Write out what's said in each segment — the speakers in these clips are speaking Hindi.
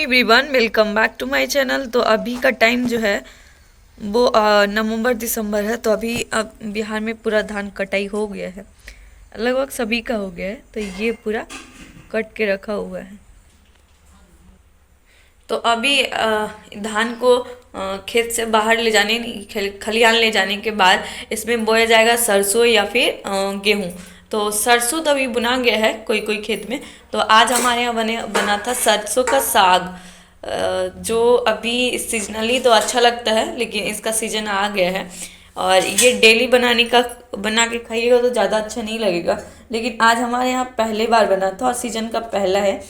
Everyone, welcome back to my channel. तो अभी का टाइम जो है वो नवंबर दिसंबर है। तो अभी अब बिहार में पूरा धान कटाई हो गया है, लगभग सभी का हो गया है। तो ये पूरा कट के रखा हुआ है। तो अभी धान को खेत से बाहर ले जाने खलिहान ले जाने के बाद इसमें बोया जाएगा सरसों या फिर गेहूँ। तो सरसों तो अभी बुना गया है कोई कोई खेत में। तो आज हमारे यहाँ बना था सरसों का साग, जो अभी सीजनली तो अच्छा लगता है, लेकिन इसका सीजन आ गया है और ये डेली बना के खाइएगा तो ज़्यादा अच्छा नहीं लगेगा। लेकिन आज हमारे यहाँ पहले बार बना था और सीजन का पहला है,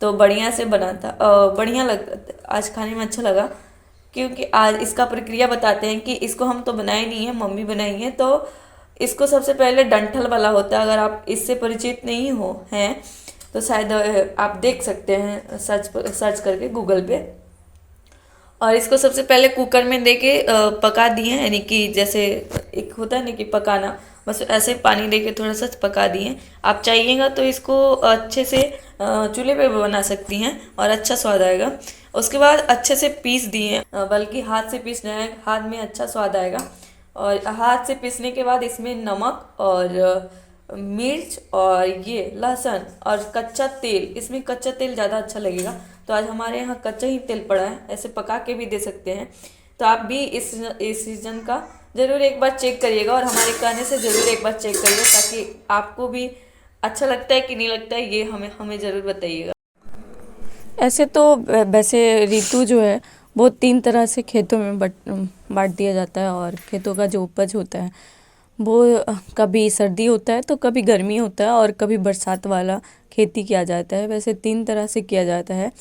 तो बढ़िया से बना था। बढ़िया लग आज खाने में अच्छा लगा, क्योंकि आज इसका प्रक्रिया बताते हैं कि इसको हम तो बनाए नहीं है, मम्मी बनाई है। तो इसको सबसे पहले डंठल वाला होता है। अगर आप इससे परिचित नहीं हो हैं तो शायद आप देख सकते हैं सर्च करके गूगल पे। और इसको सबसे पहले कुकर में दे के पका दिए, यानी कि जैसे एक होता है ना कि पकाना, बस ऐसे पानी दे के थोड़ा सा पका दिए। आप चाहिएगा तो इसको अच्छे से चूल्हे पे बना सकती हैं और अच्छा स्वाद आएगा। उसके बाद अच्छे से पीस दिए, बल्कि हाथ से पीसना है, हाथ में अच्छा स्वाद आएगा। और हाथ से पीसने के बाद इसमें नमक और मिर्च और ये लहसुन और कच्चा तेल, इसमें कच्चा तेल ज़्यादा अच्छा लगेगा। तो आज हमारे यहाँ कच्चा ही तेल पड़ा है, ऐसे पका के भी दे सकते हैं। तो आप भी इस सीजन का ज़रूर एक बार चेक करिएगा और हमारे कहने से ज़रूर एक बार चेक करिएगा, ताकि आपको भी अच्छा लगता है कि नहीं लगता है, ये हमें ज़रूर बताइएगा। ऐसे तो वैसे ऋतु जो है वो 3 तरह से खेतों में बांट दिया जाता है। और खेतों का जो उपज होता है वो कभी सर्दी होता है तो कभी गर्मी होता है और कभी बरसात वाला खेती किया जाता है। वैसे 3 तरह से किया जाता है।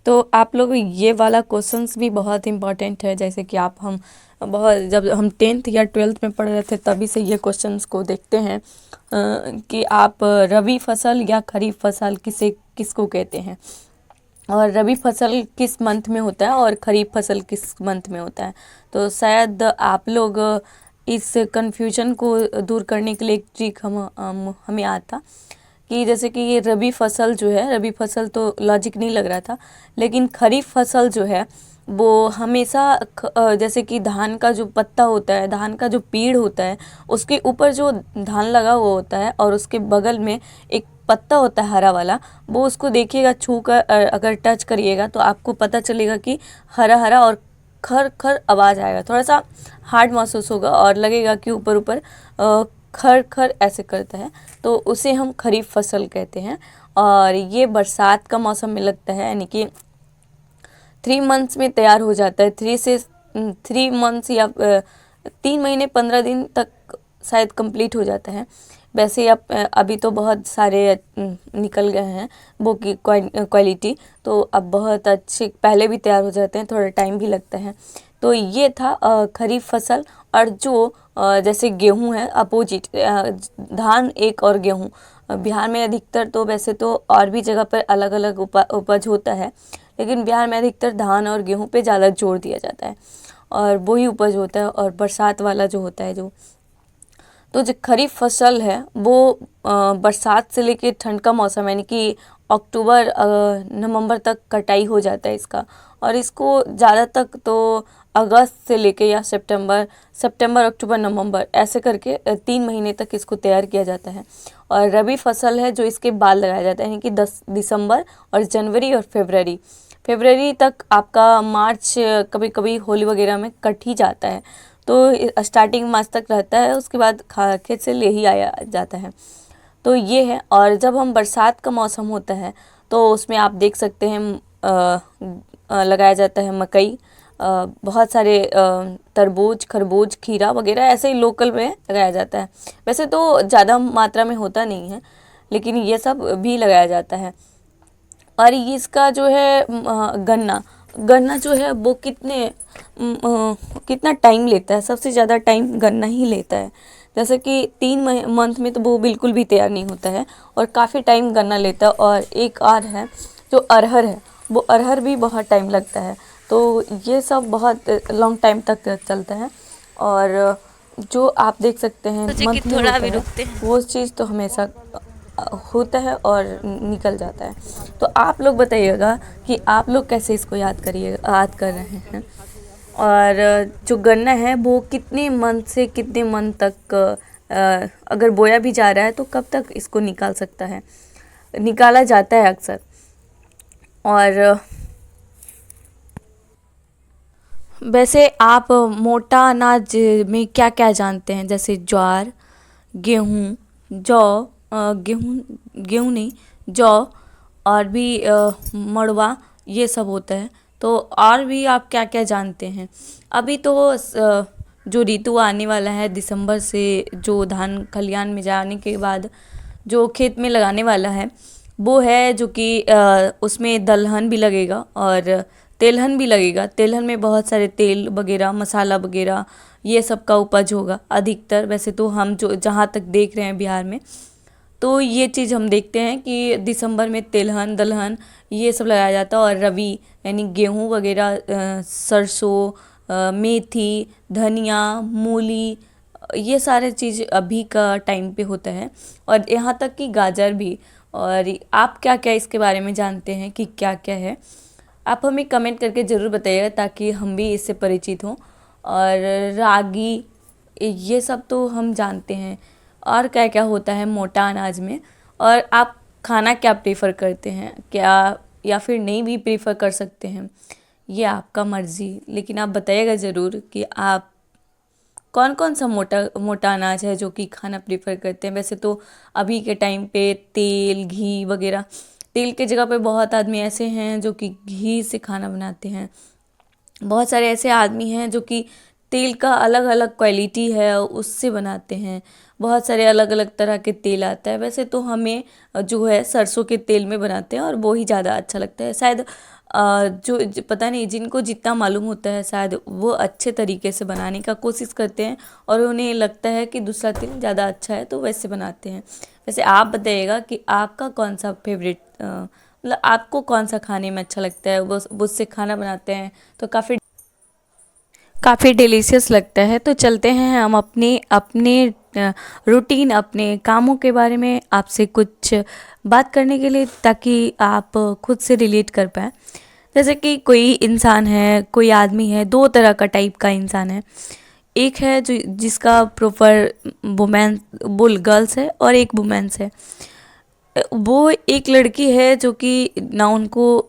तो आप लोग ये वाला क्वेश्चंस भी बहुत इम्पॉर्टेंट है, जैसे कि जब हम 10th या 12th में पढ़ रहे थे तभी से ये क्वेश्चंस को देखते हैं कि आप रबी फसल या खरीफ फसल किसको कहते हैं, और रबी फसल किस मंथ में होता है और खरीफ फसल किस मंथ में होता है। तो शायद आप लोग इस कन्फ्यूजन को दूर करने के लिए एक ट्रिक हमें आता कि जैसे कि ये रबी फसल जो है, रबी फसल तो लॉजिक नहीं लग रहा था, लेकिन खरीफ फसल जो है वो हमेशा जैसे कि धान का जो पत्ता होता है, धान का जो पेड़ होता है, उसके ऊपर जो धान लगा हुआ होता है और उसके बगल में एक पत्ता होता है हरा वाला, वो उसको देखिएगा, छू कर अगर टच करिएगा तो आपको पता चलेगा कि हरा हरा और खर खर आवाज़ आएगा। थोड़ा सा हार्ड महसूस होगा और लगेगा कि ऊपर ऊपर खर खर ऐसे करता है, तो उसे हम खरीफ फसल कहते हैं। और ये बरसात का मौसम में लगता है, यानी कि 3 मंथ्स में तैयार हो जाता है। 3 मंथ्स या 3 महीने 15 दिन तक शायद कंप्लीट हो जाता है। वैसे अभी तो बहुत सारे निकल गए हैं वो की क्वालिटी, तो अब बहुत अच्छे पहले भी तैयार हो जाते हैं, थोड़ा टाइम भी लगता है। तो ये था खरीफ फसल। और जो जैसे गेहूं है अपोजिट, धान एक और गेहूं, बिहार में अधिकतर, तो वैसे तो और भी जगह पर अलग अलग उपज होता है, लेकिन बिहार में अधिकतर धान और गेहूं पे ज़्यादा जोर दिया जाता है और वही उपज होता है। और बरसात वाला जो होता है जो खरीफ फसल है वो बरसात से लेके ठंड का मौसम, यानी कि अक्टूबर नवंबर तक कटाई हो जाता है इसका। और इसको ज़्यादा तक तो अगस्त से लेके या सितंबर अक्टूबर नवंबर ऐसे करके 3 महीने तक इसको तैयार किया जाता है। और रबी फसल है जो इसके बाद लगाया जाता है, यानी कि 10 दिसंबर और जनवरी और फरवरी तक आपका, मार्च कभी कभी होली वगैरह में कट ही जाता है। तो स्टार्टिंग मार्च तक रहता है, उसके बाद खेत से ले ही आया जाता है। तो ये है। और जब हम बरसात का मौसम होता है तो उसमें आप देख सकते हैं लगाया जाता है मकई, बहुत सारे तरबूज, खरबूज, खीरा वगैरह ऐसे ही लोकल में लगाया जाता है। वैसे तो ज़्यादा मात्रा में होता नहीं है, लेकिन ये सब भी लगाया जाता है। और इसका जो है गन्ना जो है वो कितना टाइम लेता है, सबसे ज़्यादा टाइम गन्ना ही लेता है। जैसे कि 3 मंथ में तो वो बिल्कुल भी तैयार नहीं होता है और काफ़ी टाइम गन्ना लेता है। और एक और है जो अरहर है, वो अरहर भी बहुत टाइम लगता है। तो ये सब बहुत लॉन्ग टाइम तक चलता है। और जो आप देख सकते हैं मंथ में होता है वो चीज़ तो हमेशा होता है और निकल जाता है। तो आप लोग बताइएगा कि आप लोग कैसे इसको याद कर रहे हैं। और जो गन्ना है वो कितने मंथ से कितने मंथ तक अगर बोया भी जा रहा है तो कब तक इसको निकाल सकता है, निकाला जाता है अक्सर। और वैसे आप मोटा अनाज में क्या क्या जानते हैं, जैसे ज्वार, गेहूँ, जौ, गेहूँ नहीं, जौ, और भी मड़वा, ये सब होता है। तो और भी आप क्या क्या जानते हैं? अभी तो जो ऋतु आने वाला है दिसंबर से, जो धान खलिहान में जाने के बाद जो खेत में लगाने वाला है वो है जो कि उसमें दलहन भी लगेगा और तेलहन भी लगेगा। तेलहन में बहुत सारे तेल वगैरह, मसाला वगैरह, ये सब का उपज होगा अधिकतर। वैसे तो हम जो जहाँ तक देख रहे हैं बिहार में, तो ये चीज़ हम देखते हैं कि दिसंबर में तिलहन, दलहन, ये सब लगाया जाता है। और रबी यानी गेहूँ वगैरह, सरसों, मेथी, धनिया, मूली, ये सारे चीज़ अभी का टाइम पे होता है। और यहाँ तक कि गाजर भी। और आप क्या क्या इसके बारे में जानते हैं कि क्या क्या है? आप हमें कमेंट करके ज़रूर बताइएगा ताकि हम भी इससे परिचित हों। और रागी, ये सब तो हम जानते हैं। और क्या क्या होता है मोटा अनाज में? और आप खाना क्या प्रेफर करते हैं, क्या या फिर नहीं भी प्रेफर कर सकते हैं, ये आपका मर्ज़ी। लेकिन आप बताइएगा ज़रूर कि आप कौन कौन सा मोटा मोटा अनाज है जो कि खाना प्रेफर करते हैं। वैसे तो अभी के टाइम पे तेल, घी वगैरह, तेल के जगह पे बहुत आदमी ऐसे हैं जो कि घी से खाना बनाते हैं। बहुत सारे ऐसे आदमी हैं जो कि तेल का अलग अलग क्वालिटी है उससे बनाते हैं। बहुत सारे अलग अलग तरह के तेल आता है। वैसे तो हमें जो है सरसों के तेल में बनाते हैं और वो ही ज़्यादा अच्छा लगता है। शायद पता नहीं, जिनको जितना मालूम होता है शायद वो अच्छे तरीके से बनाने का कोशिश करते हैं और उन्हें लगता है कि दूसरा तेल ज़्यादा अच्छा है तो वैसे बनाते हैं। वैसे आप बताइएगा कि आपका कौन सा फेवरेट, मतलब आपको कौन सा खाने में अच्छा लगता है, वो उससे खाना बनाते हैं तो काफ़ी डिलीशियस लगता है। तो चलते हैं हम अपने अपने रूटीन, अपने कामों के बारे में आपसे कुछ बात करने के लिए, ताकि आप खुद से रिलेट कर पाएँ। जैसे कि कोई इंसान है, कोई आदमी है, दो तरह का टाइप का इंसान है। एक है जो जिसका प्रॉपर वुमेन बुल गर्ल्स है और एक वुमेन्स है। वो एक लड़की है जो कि ना उनको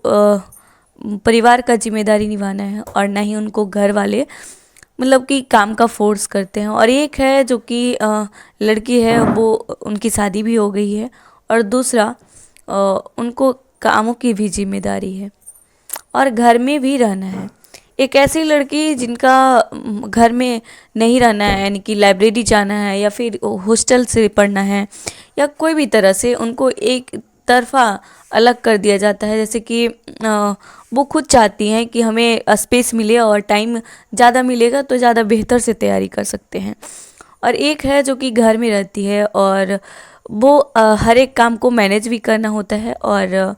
परिवार का जिम्मेदारी निभाना है और ना ही उनको घर वाले मतलब कि काम का फोर्स करते हैं। और एक है जो कि लड़की है, वो उनकी शादी भी हो गई है और दूसरा उनको कामों की भी जिम्मेदारी है और घर में भी रहना है। एक ऐसी लड़की जिनका घर में नहीं रहना है, यानी कि लाइब्रेरी जाना है या फिर हॉस्टल से पढ़ना है या कोई भी तरह से उनको एक तरफा अलग कर दिया जाता है। जैसे कि वो खुद चाहती हैं कि हमें स्पेस मिले और टाइम ज़्यादा मिलेगा तो ज़्यादा बेहतर से तैयारी कर सकते हैं। और एक है जो कि घर में रहती है और वो हर एक काम को मैनेज भी करना होता है और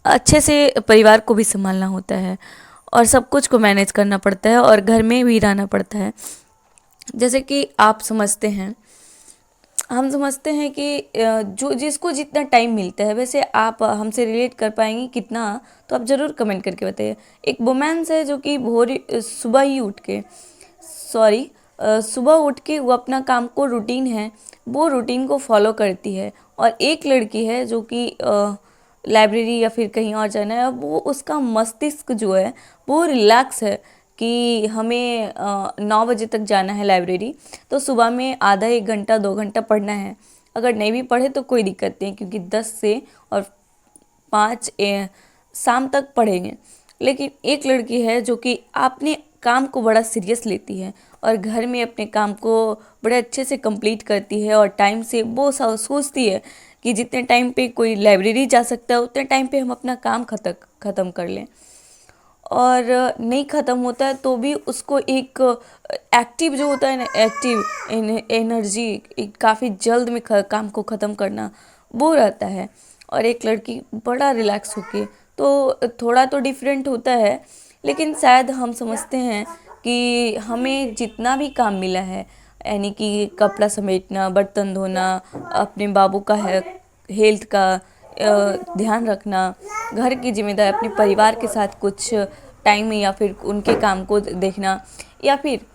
अच्छे से परिवार को भी संभालना होता है और सब कुछ को मैनेज करना पड़ता है और घर में भी रहना पड़ता है। जैसे कि आप समझते हैं, हम समझते हैं कि जो जिसको जितना टाइम मिलता है, वैसे आप हमसे रिलेट कर पाएंगे कितना, तो आप ज़रूर कमेंट करके बताइए। एक वुमेन्स है जो कि सुबह ही उठ के सुबह उठ के वो अपना काम को रूटीन है, वो रूटीन को फॉलो करती है। और एक लड़की है जो कि लाइब्रेरी या फिर कहीं और जाना है, वो उसका मस्तिष्क जो है वो रिलैक्स है कि हमें 9 बजे तक जाना है लाइब्रेरी, तो सुबह में आधा 1 घंटा 2 घंटा पढ़ना है। अगर नहीं भी पढ़े तो कोई दिक्कत नहीं, क्योंकि 10 से और 5 शाम तक पढ़ेंगे। लेकिन एक लड़की है जो कि अपने काम को बड़ा सीरियस लेती है और घर में अपने काम को बड़े अच्छे से कंप्लीट करती है और टाइम से वो सोचती है कि जितने टाइम पे कोई लाइब्रेरी जा सकता है उतने टाइम पे हम अपना काम ख़त्म कर लें। और नहीं ख़त्म होता है तो भी उसको एक एक्टिव जो होता है ना, एक्टिव एनर्जी, काफ़ी जल्द में काम को ख़त्म करना वो रहता है। और एक लड़की बड़ा रिलैक्स होके, तो थोड़ा तो डिफरेंट होता है, लेकिन शायद हम समझते हैं कि हमें जितना भी काम मिला है, यानी कि कपड़ा समेटना, बर्तन धोना, अपने बाबू का हेल्थ का ध्यान रखना, घर की जिम्मेदारी, अपने परिवार के साथ कुछ टाइम या फिर उनके काम को देखना, या फिर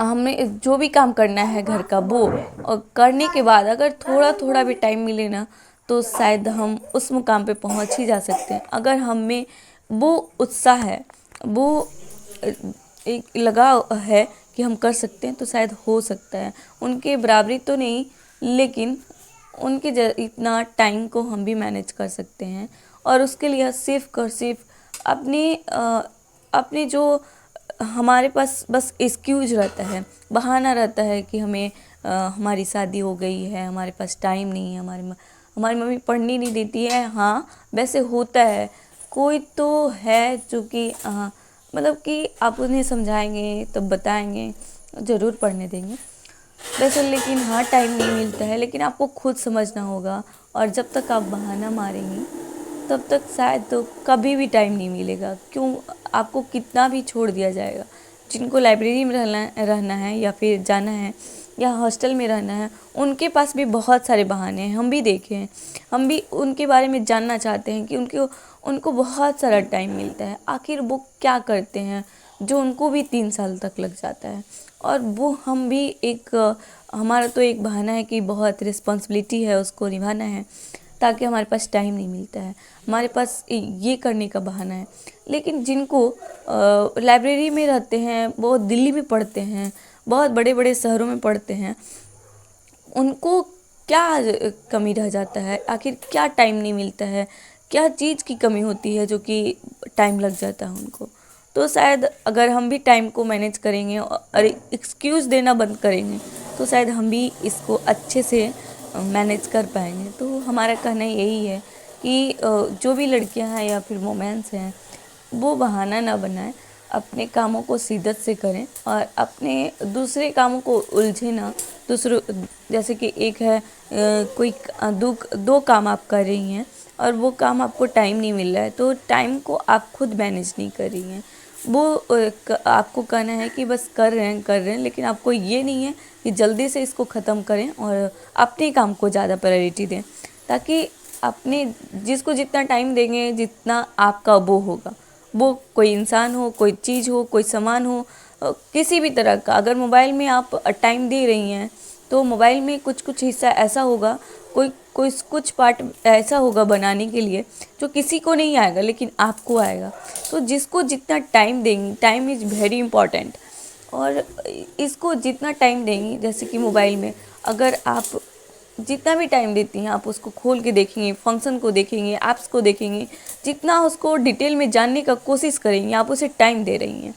हमें जो भी काम करना है घर का वो, और करने के बाद अगर थोड़ा थोड़ा भी टाइम मिले ना, तो शायद हम उस मुकाम पे पहुंच ही जा सकते हैं। अगर हम में वो उत्साह है, वो एक लगाव है कि हम कर सकते हैं, तो शायद हो सकता है। उनके बराबरी तो नहीं, लेकिन उनके इतना टाइम को हम भी मैनेज कर सकते हैं। और उसके लिए सिर्फ और सिर्फ अपने जो हमारे पास बस एक्सक्यूज रहता है, बहाना रहता है कि हमें हमारी शादी हो गई है, हमारे पास टाइम नहीं है, हमारी मम्मी पढ़ने नहीं देती है। हाँ, वैसे होता है, कोई तो है जो कि मतलब कि आप उन्हें समझाएंगे तो बताएंगे, ज़रूर पढ़ने देंगे वैसे, लेकिन हाँ टाइम नहीं मिलता है। लेकिन आपको खुद समझना होगा, और जब तक आप बहाना मारेंगी तब तक शायद तो कभी भी टाइम नहीं मिलेगा। क्यों, आपको कितना भी छोड़ दिया जाएगा। जिनको लाइब्रेरी में रहना है या फिर जाना है या हॉस्टल में रहना है, उनके पास भी बहुत सारे बहाने हैं, हम भी देखे हैं। हम भी उनके बारे में जानना चाहते हैं कि उनको बहुत सारा टाइम मिलता है, आखिर वो क्या करते हैं जो उनको भी 3 साल तक लग जाता है। और वो हम भी हमारा तो एक बहाना है कि बहुत रिस्पॉन्सिबिलिटी है, उसको निभाना है, ताकि हमारे पास टाइम नहीं मिलता है, हमारे पास ये करने का बहाना है। लेकिन जिनको लाइब्रेरी में रहते हैं, बहुत दिल्ली में पढ़ते हैं, बहुत बड़े बड़े शहरों में पढ़ते हैं, उनको क्या कमी रह जाता है, आखिर क्या टाइम नहीं मिलता है, क्या चीज़ की कमी होती है जो कि टाइम लग जाता है उनको। तो शायद अगर हम भी टाइम को मैनेज करेंगे और एक्सक्यूज़ देना बंद करेंगे, तो शायद हम भी इसको अच्छे से मैनेज कर पाएंगे। तो हमारा कहना यही है कि जो भी लड़कियां हैं या फिर वुमेन्स हैं, वो बहाना ना बनाएं, अपने कामों को शिद्दत से करें और अपने दूसरे कामों को उलझे ना। दूसरों जैसे कि एक है कोई दो काम आप कर रही हैं और वो काम आपको टाइम नहीं मिल रहा है, तो टाइम को आप खुद मैनेज नहीं कर रही हैं। वो आपको कहना है कि बस कर रहे हैं, लेकिन आपको ये नहीं है कि जल्दी से इसको ख़त्म करें और अपने काम को ज़्यादा प्रायोरिटी दें, ताकि अपने जिसको जितना टाइम देंगे, जितना आपका वो होगा, वो कोई इंसान हो, कोई चीज़ हो, कोई सामान हो, किसी भी तरह का। अगर मोबाइल में आप टाइम दे रही हैं, तो मोबाइल में कुछ हिस्सा ऐसा होगा, कुछ पार्ट ऐसा होगा बनाने के लिए जो किसी को नहीं आएगा, लेकिन आपको आएगा। तो जिसको जितना टाइम देंगी, टाइम इज़ वेरी इंपॉर्टेंट, और इसको जितना टाइम देंगी, जैसे कि मोबाइल में अगर आप जितना भी टाइम देती हैं, आप उसको खोल के देखेंगे, फंक्शन को देखेंगे, ऐप्स को देखेंगे, जितना उसको डिटेल में जानने का कोशिश करेंगे, आप उसे टाइम दे रही हैं।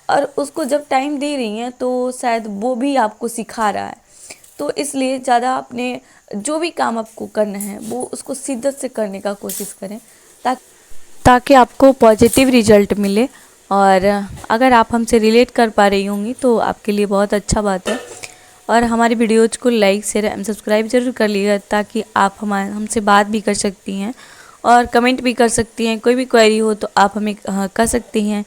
और उसको जब टाइम दे रही हैं, तो शायद वो भी आपको सिखा रहा है। तो इसलिए ज़्यादा अपने जो भी काम आपको करना है, वो उसको शिद्दत से करने का कोशिश करें, ताकि आपको पॉजिटिव रिजल्ट मिले। और अगर आप हमसे रिलेट कर पा रही होंगी तो आपके लिए बहुत अच्छा बात है। और हमारी वीडियोज़ को लाइक शेयर एंड सब्सक्राइब ज़रूर कर लीजिएगा, ताकि आप हमसे बात भी कर सकती हैं और कमेंट भी कर सकती हैं। कोई भी क्वेरी हो तो आप हमें कर सकती हैं।